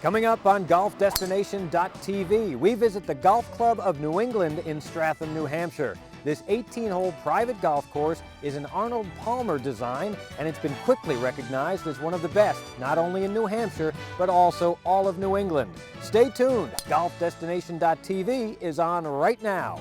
Coming up on GolfDestination.tv, we visit the Golf Club of New England in Stratham, New Hampshire. This 18-hole private golf course is an Arnold Palmer design, and it's been quickly recognized as one of the best, not only in New Hampshire, but also all of New England. Stay tuned. GolfDestination.tv is on right now.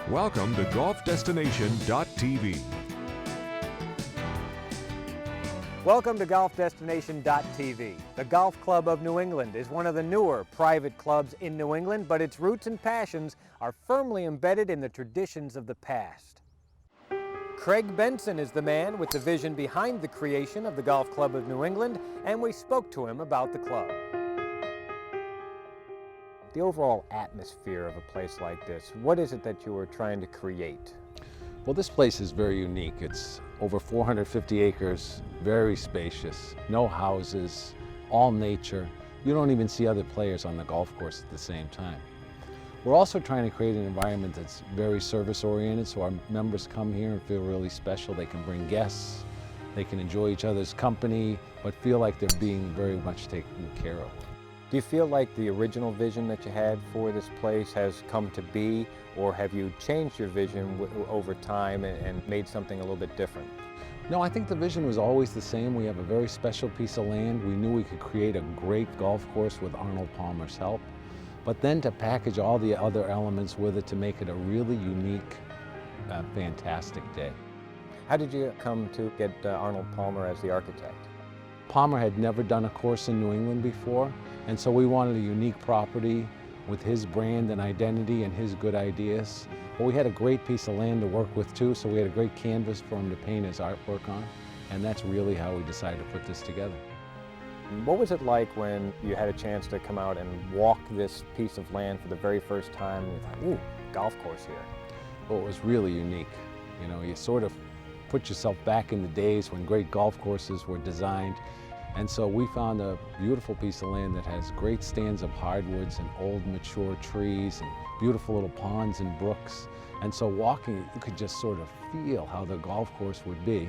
Welcome to GolfDestination.tv. Welcome to GolfDestination.tv. The Golf Club of New England is one of the newer private clubs in New England, but its roots and passions are firmly embedded in the traditions of the past. Craig Benson is the man with the vision behind the creation of the Golf Club of New England, and we spoke to him about the club. The overall atmosphere of a place like this, what is it that you were trying to create? Well, this place is very unique. It's over 450 acres, very spacious, no houses, all nature. You don't even see other players on the golf course at the same time. We're also trying to create an environment that's very service-oriented, so our members come here and feel really special. They can bring guests, they can enjoy each other's company, but feel like they're being very much taken care of. Do you feel like the original vision that you had for this place has come to be, or have you changed your vision over time and made something a little bit different? No, I think the vision was always the same. We have a very special piece of land. We knew we could create a great golf course with Arnold Palmer's help, but then to package all the other elements with it to make it a really unique, fantastic day. How did you come to get Arnold Palmer as the architect? Palmer had never done a course in New England before, and so we wanted a unique property with his brand and identity and his good ideas. But we had a great piece of land to work with too, so we had a great canvas for him to paint his artwork on, and that's really how we decided to put this together. What was it like when you had a chance to come out and walk this piece of land for the very first time and you thought, ooh, golf course here? Well, it was really unique. You know, you sort of put yourself back in the days when great golf courses were designed. And so we found a beautiful piece of land that has great stands of hardwoods and old mature trees and beautiful little ponds and brooks. And so walking, you could just sort of feel how the golf course would be.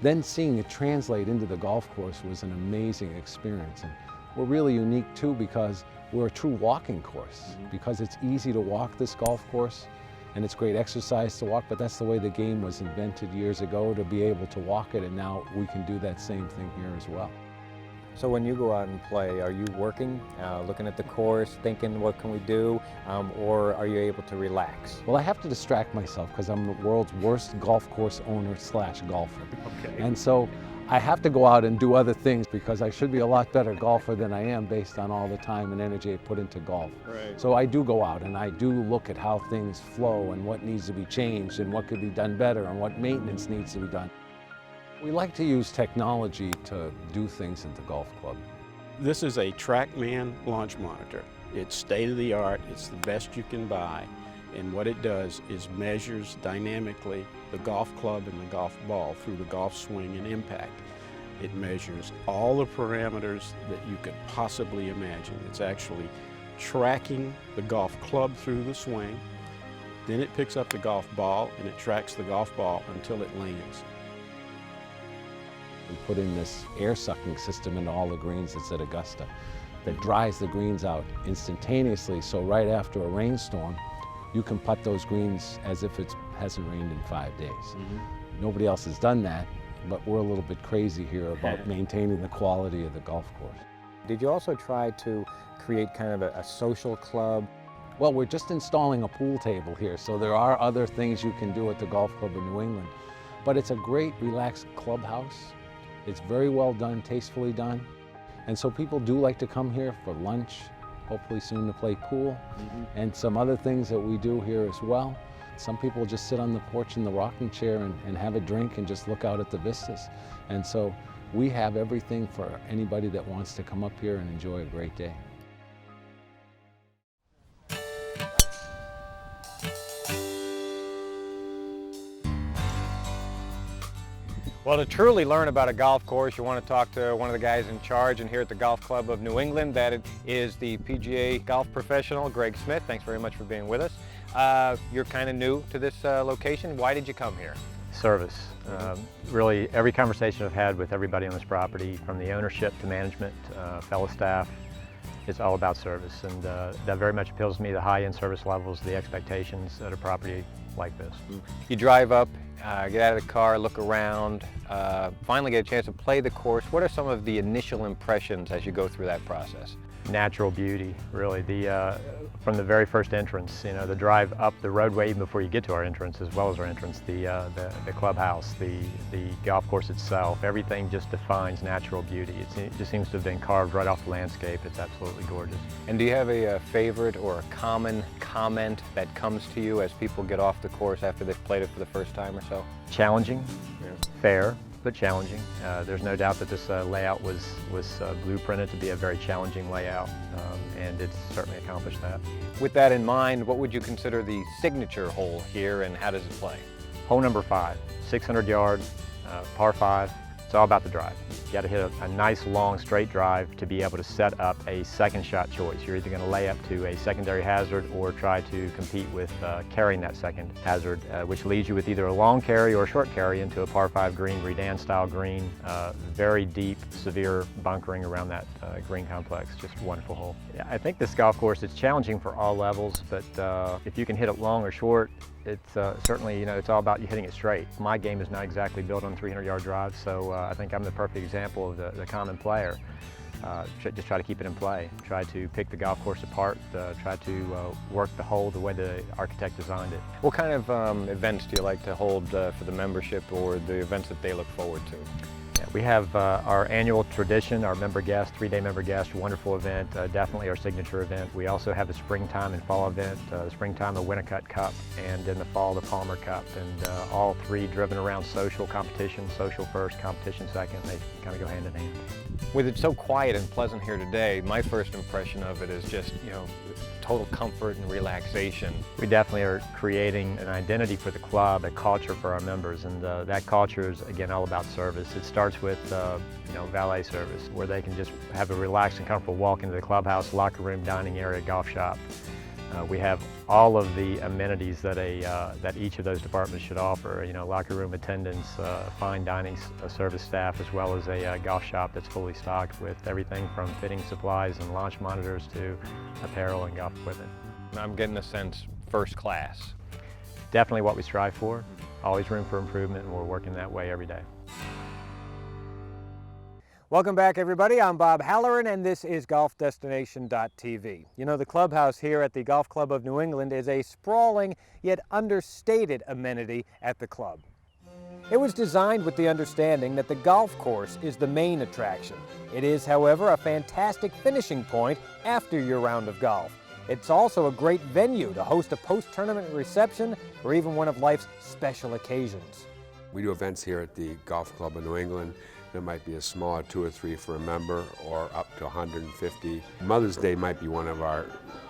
Then seeing it translate into the golf course was an amazing experience. And we're really unique too because we're a true walking course. Because it's easy to walk this golf course, and it's great exercise to walk, but that's the way the game was invented years ago, to be able to walk it, and now we can do that same thing here as well. So when you go out and play, are you working, looking at the course, thinking what can we do, or are you able to relax? Well, I have to distract myself because I'm the world's worst golf course owner / golfer. Okay. And so I have to go out and do other things because I should be a lot better golfer than I am based on all the time and energy I put into golf. Right. So I do go out and I do look at how things flow and what needs to be changed and what could be done better and what maintenance needs to be done. We like to use technology to do things at the golf club. This is a TrackMan launch monitor. It's state-of-the-art, it's the best you can buy, and what it does is measures dynamically the golf club and the golf ball through the golf swing and impact. It measures all the parameters that you could possibly imagine. It's actually tracking the golf club through the swing, then it picks up the golf ball and it tracks the golf ball until it lands. We put in this air sucking system into all the greens that's at Augusta that dries the greens out instantaneously, so right after a rainstorm you can putt those greens as if it hasn't rained in 5 days. Nobody else has done that, but we're a little bit crazy here about maintaining the quality of the golf course. Did you also try to create kind of a social club? Well, we're just installing a pool table here, so there are other things you can do at the Golf Club of New England. But it's a great, relaxed clubhouse. It's very well done, tastefully done. And so people do like to come here for lunch, hopefully soon to play pool, and some other things that we do here as well. Some people just sit on the porch in the rocking chair and have a drink and just look out at the vistas. And so we have everything for anybody that wants to come up here and enjoy a great day. Well, to truly learn about a golf course, you want to talk to one of the guys in charge, and here at the Golf Club of New England, that is the PGA golf professional, Greg Smith. Thanks very much for being with us. You're kind of new to this location. Why did you come here? Service. Really, every conversation I've had with everybody on this property, from the ownership to management, fellow staff, it's all about service, and that very much appeals to me, the high-end service levels, the expectations at a property like this. You drive up, get out of the car, look around, finally get a chance to play the course. What are some of the initial impressions as you go through that process? Natural beauty, really. From the very first entrance, you know, the drive up the roadway even before you get to our entrance, as well as our entrance, the clubhouse, the golf course itself, everything just defines natural beauty. It just seems to have been carved right off the landscape. It's absolutely gorgeous. And do you have a favorite or a common comment that comes to you as people get off the course after they've played it for the first time or so? Challenging, fair, but challenging. There's no doubt that this layout was blueprinted to be a very challenging layout, and it's certainly accomplished that. With that in mind, what would you consider the signature hole here, and how does it play? Hole number 5, 600 yards, par 5. It's all about the drive. You got to hit a nice long straight drive to be able to set up a second shot choice. You're either going to lay up to a secondary hazard or try to compete with carrying that second hazard, which leaves you with either a long carry or a short carry into a par 5 green, Redan style green, very deep, severe bunkering around that green complex. Just a wonderful hole. Yeah, I think this golf course is challenging for all levels, but if you can hit it long or short, it's certainly, you know, it's all about you hitting it straight. My game is not exactly built on 300-yard drives, so I think I'm the perfect example of the common player. Just try to keep it in play. Try to pick the golf course apart. Try to work the hole the way the architect designed it. What kind of events do you like to hold for the membership, or the events that they look forward to? Yeah, we have our annual tradition, our member guest, 3-day member guest, wonderful event, definitely our signature event. We also have the springtime and fall event, the springtime the Winnicott Cup, and in the fall the Palmer Cup, and all three driven around social competition, social first, competition second. They kind of go hand in hand. With it so quiet and pleasant here today, my first impression of it is just, you know, total comfort and relaxation. We definitely are creating an identity for the club, a culture for our members, and that culture is, again, all about service. It starts with, you know, valet service, where they can just have a relaxed and comfortable walk into the clubhouse, locker room, dining area, golf shop. We have all of the amenities that that each of those departments should offer. You know, locker room attendance, fine dining service staff, as well as a golf shop that's fully stocked with everything from fitting supplies and launch monitors to apparel and golf equipment. I'm getting a sense first class. Definitely what we strive for. Always room for improvement, and we're working that way every day. Welcome back, everybody. I'm Bob Halloran, and this is GolfDestination.tv. You know, the clubhouse here at the Golf Club of New England is a sprawling yet understated amenity at the club. It was designed with the understanding that the golf course is the main attraction. It is, however, a fantastic finishing point after your round of golf. It's also a great venue to host a post-tournament reception or even one of life's special occasions. We do events here at the Golf Club of New England. There might be a smaller 2 or 3 for a member, or up to 150. Mother's Day might be one of our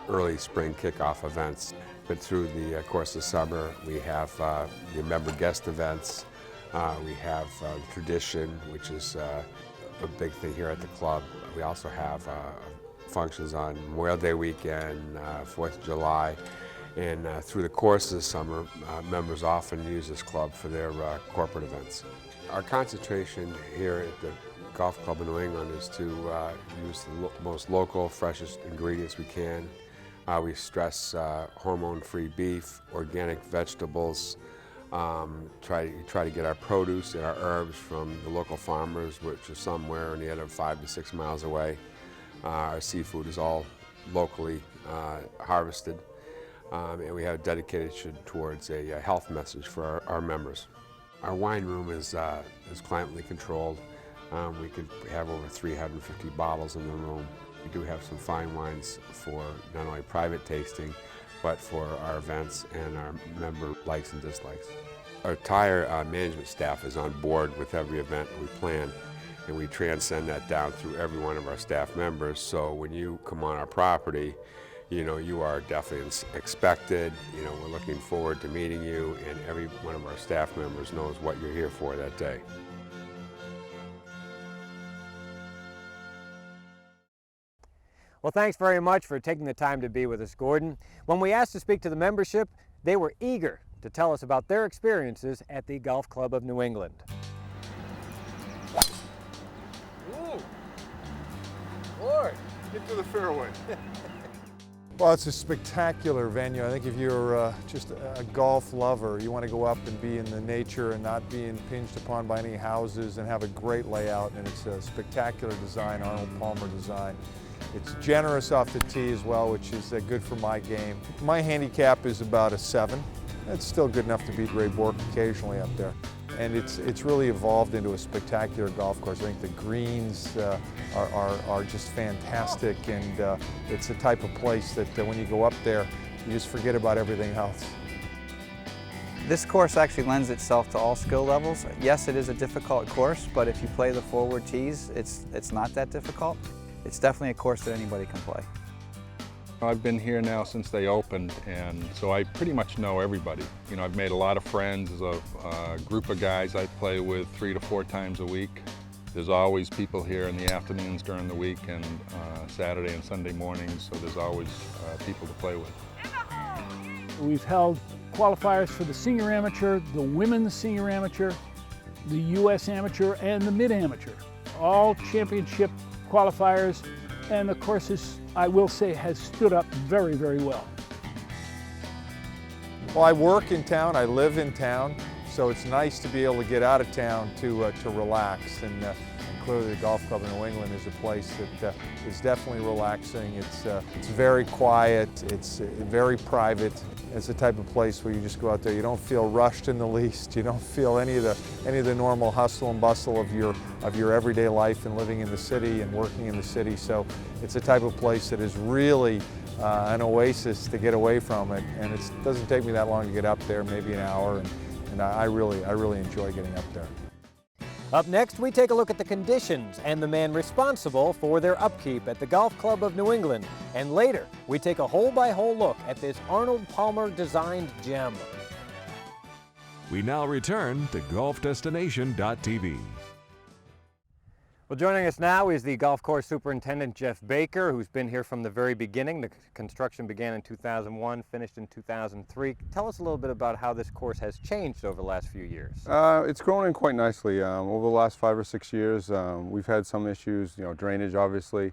early spring kickoff events. But through the course of summer, we have the member guest events. We have tradition, which is a big thing here at the club. We also have functions on Memorial Day weekend, 4th of July. And through the course of the summer, members often use this club for their corporate events. Our concentration here at the Golf Club of New England is to use the most local, freshest ingredients we can. We stress hormone-free beef, organic vegetables, try to get our produce and our herbs from the local farmers, which are somewhere in the order of 5 to 6 miles away. Our seafood is all locally harvested, and we have a dedication towards a health message for our members. Our wine room is climately controlled. We could have over 350 bottles in the room. We do have some fine wines for not only private tasting, but for our events and our member likes and dislikes. Our entire management staff is on board with every event we plan, and we transcend that down through every one of our staff members. So when you come on our property, you know, you are definitely expected. You know, we're looking forward to meeting you, and every one of our staff members knows what you're here for that day. Well, thanks very much for taking the time to be with us, Gordon. When we asked to speak to the membership, they were eager to tell us about their experiences at the Golf Club of New England. Ooh. Lord, get to the fairway. Well, it's a spectacular venue. I think if you're just a golf lover, you want to go up and be in the nature and not be impinged upon by any houses, and have a great layout. And it's a spectacular design, Arnold Palmer design. It's generous off the tee as well, which is good for my game. My handicap is about a 7. It's still good enough to beat Ray Bork occasionally up there. And it's really evolved into a spectacular golf course. I think the greens are just fantastic, and it's the type of place that when you go up there, you just forget about everything else. This course actually lends itself to all skill levels. Yes, it is a difficult course, but if you play the forward tees, it's not that difficult. It's definitely a course that anybody can play. I've been here now since they opened, and so I pretty much know everybody. You know, I've made a lot of friends. There's a group of guys I play with 3 to 4 times a week. There's always people here in the afternoons during the week, and Saturday and Sunday mornings, so there's always people to play with. We've held qualifiers for the senior amateur, the women's senior amateur, the U.S. amateur, and the mid-amateur. All championship qualifiers, and the course is, I will say, has stood up very, very well. Well, I work in town, I live in town, so it's nice to be able to get out of town to relax. And clearly the Golf Club of New England is a place that is definitely relaxing. It's very quiet, it's very private. It's the type of place where you just go out there, you don't feel rushed in the least, you don't feel any of the normal hustle and bustle of your everyday life and living in the city and working in the city. So it's a type of place that is really an oasis to get away from it, and it doesn't take me that long to get up there, maybe an hour, and I really enjoy getting up there. Up next, we take a look at the conditions and the man responsible for their upkeep at the Golf Club of New England. And later, we take a hole-by-hole look at this Arnold Palmer designed gem. We now return to golfdestination.tv. Well, joining us now is the golf course superintendent, Jeff Baker, who's been here from the very beginning. The construction began in 2001, finished in 2003. Tell us a little bit about how this course has changed over the last few years. It's grown in quite nicely. Over the last 5 or 6 years, we've had some issues, drainage obviously.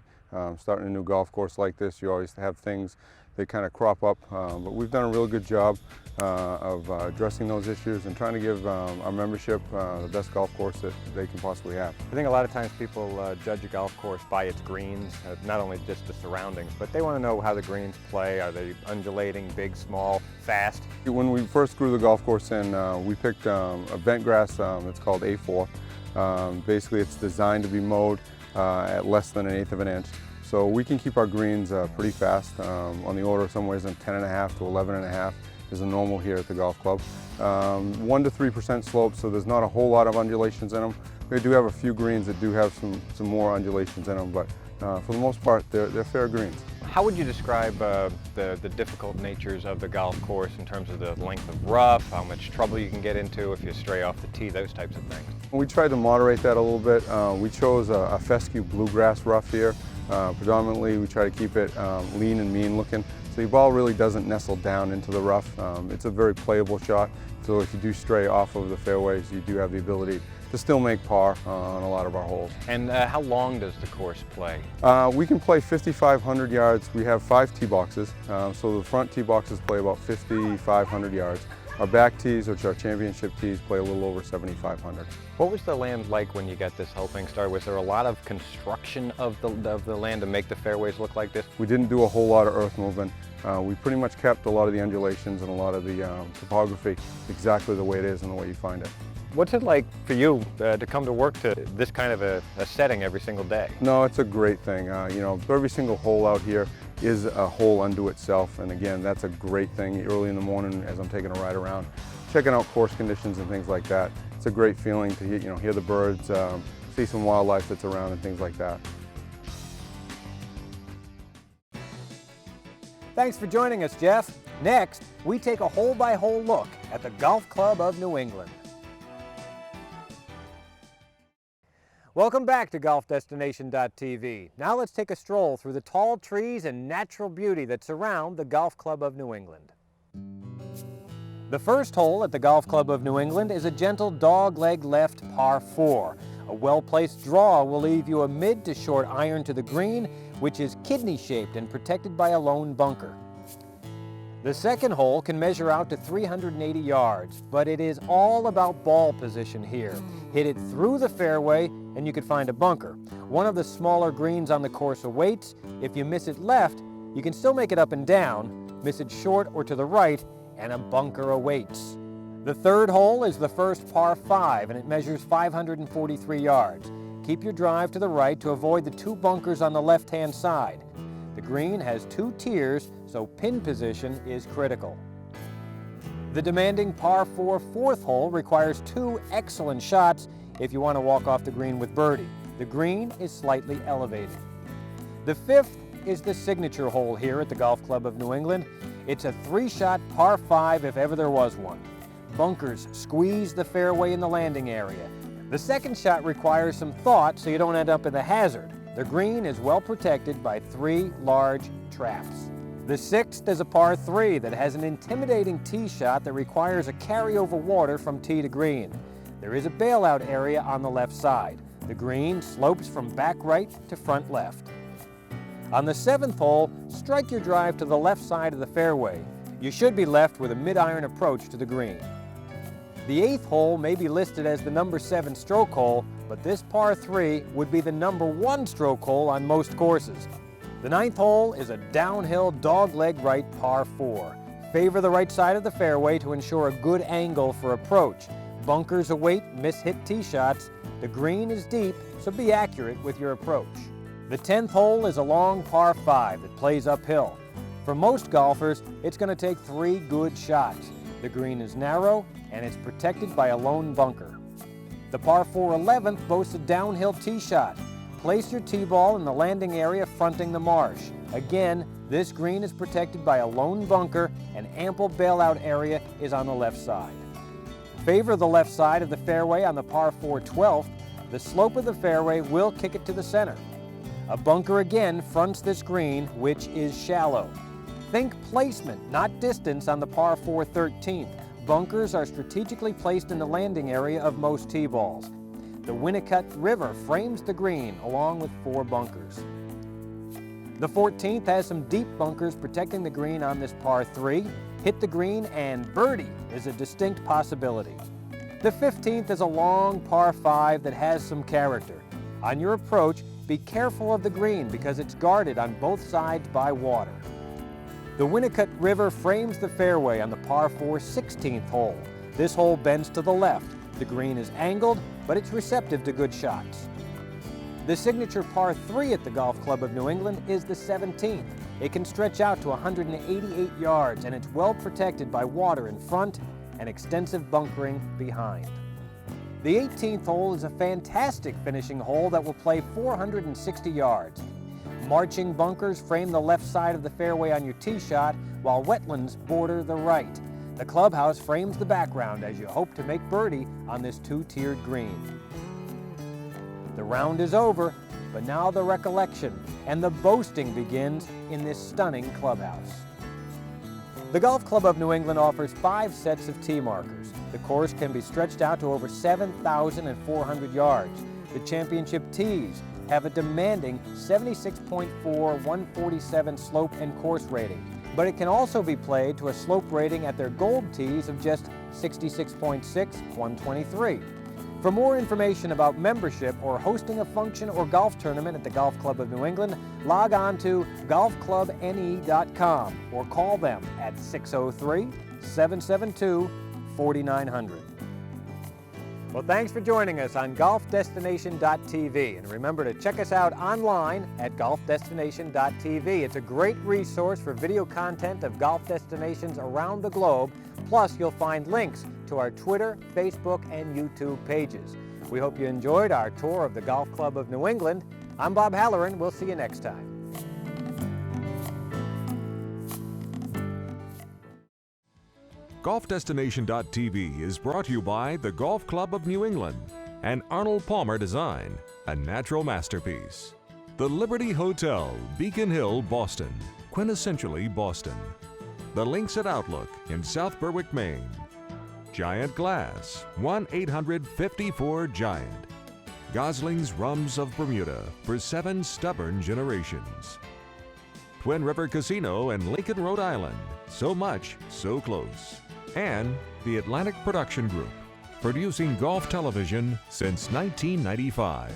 Starting a new golf course like this, you always have things that kind of crop up, but we've done a real good job of addressing those issues and trying to give our membership the best golf course that they can possibly have. I think a lot of times people judge a golf course by its greens, not only just the surroundings, but they want to know how the greens play. Are they undulating, big, small, fast? When we first grew the golf course in, we picked a bent grass that's called A4. Basically, it's designed to be mowed at less than 1/8 of an inch. So we can keep our greens pretty fast, on the order of somewhere in 10.5 to 11.5 is the normal here at the golf club. 1 to 3% slope, so there's not a whole lot of undulations in them. We do have a few greens that do have some more undulations in them, but for the most part, they're fair greens. How would you describe the difficult natures of the golf course in terms of the length of rough, how much trouble you can get into if you stray off the tee, those types of things? We tried to moderate that a little bit. We chose a fescue bluegrass rough here. Predominantly, we try to keep it lean and mean looking, so the ball really doesn't nestle down into the rough. It's a very playable shot, so if you do stray off of the fairways, you do have the ability to still make par on a lot of our holes. And how long does the course play? We can play 5,500 yards. We have 5 tee boxes, so the front tee boxes play about 5,500 yards. Our back tees, which are championship tees, play a little over 7,500. What was the land like when you got this whole thing started? Was there a lot of construction of the land to make the fairways look like this? We didn't do a whole lot of earth movement. We pretty much kept a lot of the undulations and a lot of the topography exactly the way it is and the way you find it. What's it like for you to come to work to this kind of a setting every single day? No, it's a great thing. Every single hole out here is a hole unto itself. And again, that's a great thing early in the morning as I'm taking a ride around, checking out course conditions and things like that. It's a great feeling to hear the birds, see some wildlife that's around and things like that. Thanks for joining us, Jeff. Next, we take a hole-by-hole look at the Golf Club of New England. Welcome back to GolfDestination.tv. Now let's take a stroll through the tall trees and natural beauty that surround the Golf Club of New England. The first hole at the Golf Club of New England is a gentle dogleg left par 4. A well-placed draw will leave you a mid to short iron to the green, which is kidney-shaped and protected by a lone bunker. The second hole can measure out to 380 yards, but it is all about ball position here. Hit it through the fairway and you could find a bunker. One of the smaller greens on the course awaits. If you miss it left, you can still make it up and down, miss it short or to the right, and a bunker awaits. The third hole is the first par 5 and it measures 543 yards. Keep your drive to the right to avoid the 2 bunkers on the left-hand side. The green has 2 tiers, so pin position is critical. The demanding par 4 fourth hole requires 2 excellent shots if you want to walk off the green with birdie. The green is slightly elevated. The fifth is the signature hole here at the Golf Club of New England. It's a 3-shot par 5 if ever there was one. Bunkers squeeze the fairway in the landing area. The second shot requires some thought so you don't end up in the hazard. The green is well protected by 3 large traps. The sixth is a par 3 that has an intimidating tee shot that requires a carryover water from tee to green. There is a bailout area on the left side. The green slopes from back right to front left. On the 7th hole, strike your drive to the left side of the fairway. You should be left with a mid-iron approach to the green. The 8th hole may be listed as the number 7 stroke hole, but this par 3 would be the number 1 stroke hole on most courses. The 9th hole is a downhill dogleg right par 4. Favor the right side of the fairway to ensure a good angle for approach. Bunkers await miss-hit tee shots. The green is deep, so be accurate with your approach. The 10th hole is a long par 5 that plays uphill. For most golfers, it's going to take 3 good shots. The green is narrow and it's protected by a lone bunker. The par 4 11th boasts a downhill tee shot. Place your tee ball in the landing area fronting the marsh. Again, this green is protected by a lone bunker and ample bailout area is on the left side. Favor the left side of the fairway on the par 4 12th. The slope of the fairway will kick it to the center. A bunker again fronts this green, which is shallow. Think placement, not distance on the par 4 13th. Bunkers are strategically placed in the landing area of most tee balls. The Winnicott River frames the green along with 4 bunkers. The 14th has some deep bunkers protecting the green on this par 3. Hit the green and birdie is a distinct possibility. The 15th is a long par 5 that has some character. On your approach, be careful of the green because it's guarded on both sides by water. The Winnicott River frames the fairway on the par 4 16th hole. This hole bends to the left. The green is angled, but it's receptive to good shots. The signature par 3 at the Golf Club of New England is the 17th. It can stretch out to 188 yards and it's well protected by water in front and extensive bunkering behind. The 18th hole is a fantastic finishing hole that will play 460 yards. Marching bunkers frame the left side of the fairway on your tee shot, while wetlands border the right. The clubhouse frames the background as you hope to make birdie on this 2-tiered green. The round is over, but now the recollection and the boasting begins in this stunning clubhouse. The Golf Club of New England offers 5 sets of tee markers. The course can be stretched out to over 7,400 yards. The championship tees have a demanding 76.4 147 slope and course rating, but it can also be played to a slope rating at their gold tees of just 66.6 123. For more information about membership or hosting a function or golf tournament at the Golf Club of New England, log on to golfclubne.com or call them at 603-772-4900. Well, thanks for joining us on golfdestination.tv. And remember to check us out online at golfdestination.tv. It's a great resource for video content of golf destinations around the globe. Plus, you'll find links to our Twitter, Facebook, and YouTube pages. We hope you enjoyed our tour of the Golf Club of New England. I'm Bob Halloran. We'll see you next time. GolfDestination.tv is brought to you by the Golf Club of New England and Arnold Palmer Design, a natural masterpiece. The Liberty Hotel, Beacon Hill, Boston, quintessentially Boston. The Links at Outlook in South Berwick, Maine. Giant Glass, 1-800-54-GIANT. Gosling's Rums of Bermuda for 7 stubborn generations. Twin River Casino in Lincoln, Rhode Island. So much, so close. And the Atlantic Production Group, producing golf television since 1995.